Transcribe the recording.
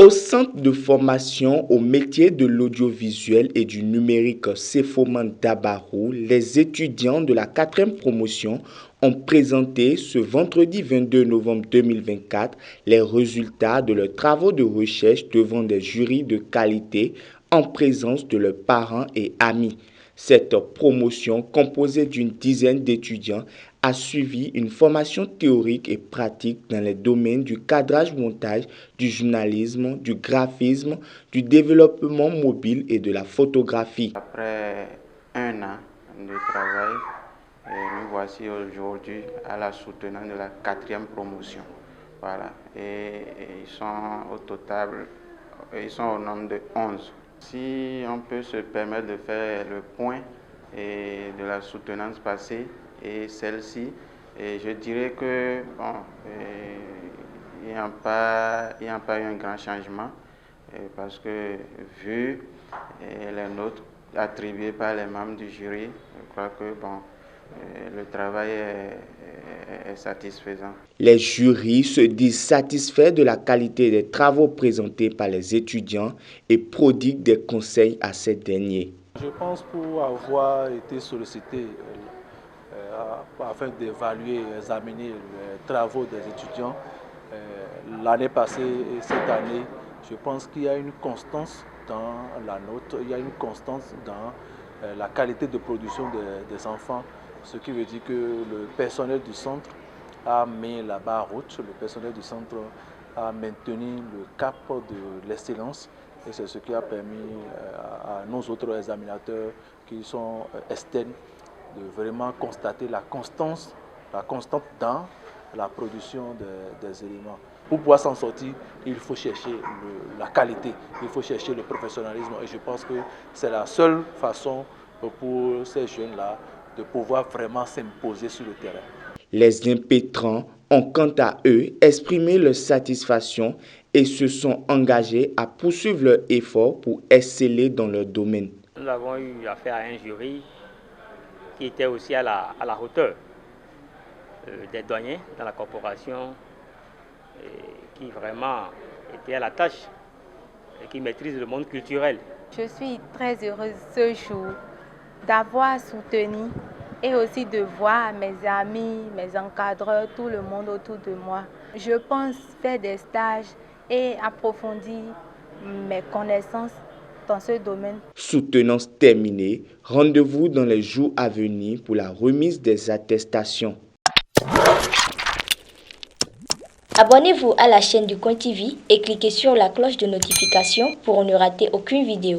Au centre de formation au métier de l'audiovisuel et du numérique Cefoman Dabarou, les étudiants de la 4e promotion ont présenté ce vendredi 22 novembre 2024 les résultats de leurs travaux de recherche devant des jurys de qualité en présence de leurs parents et amis. Cette promotion, composée d'une dizaine d'étudiants, a suivi une formation théorique et pratique dans les domaines du cadrage-montage, du journalisme, du graphisme, du développement mobile et de la photographie. Après un an de travail, nous voici aujourd'hui à la soutenance de la 4e promotion. Voilà. Et ils sont au total, ils sont au nombre de 11. Si on peut se permettre de faire le point de la soutenance passée et celle-ci, je dirais que bon, il n'y a pas eu un grand changement parce que vu les notes attribuées par les membres du jury, je crois que bon, le travail est satisfaisant. Les jurys se disent satisfaits de la qualité des travaux présentés par les étudiants et prodiguent des conseils à ces derniers. Je pense pour avoir été sollicité afin d'évaluer et examiner les travaux des étudiants l'année passée et cette année, je pense qu'il y a une constance dans la note, il y a une constance dans la qualité de production des enfants, ce qui veut dire que le personnel du centre a mis la barre haute, le personnel du centre a maintenu le cap de l'excellence et c'est ce qui a permis à nos autres examinateurs qui sont externes de vraiment constater la constante dans la production des éléments. Pour pouvoir s'en sortir, il faut chercher la qualité, il faut chercher le professionnalisme et je pense que c'est la seule façon pour ces jeunes-là de pouvoir vraiment s'imposer sur le terrain. Les impétrants ont quant à eux exprimé leur satisfaction et se sont engagés à poursuivre leurs efforts pour exceller dans leur domaine. Nous avons eu affaire à un jury qui était aussi à la hauteur des doyens dans la corporation, qui vraiment était à la tâche et qui maîtrise le monde culturel. Je suis très heureuse ce jour d'avoir soutenu et aussi de voir mes amis, mes encadreurs, tout le monde autour de moi. Je pense faire des stages et approfondir mes connaissances dans ce domaine. Soutenance terminée, rendez-vous dans les jours à venir pour la remise des attestations. Abonnez-vous à la chaîne du Coin TV et cliquez sur la cloche de notification pour ne rater aucune vidéo.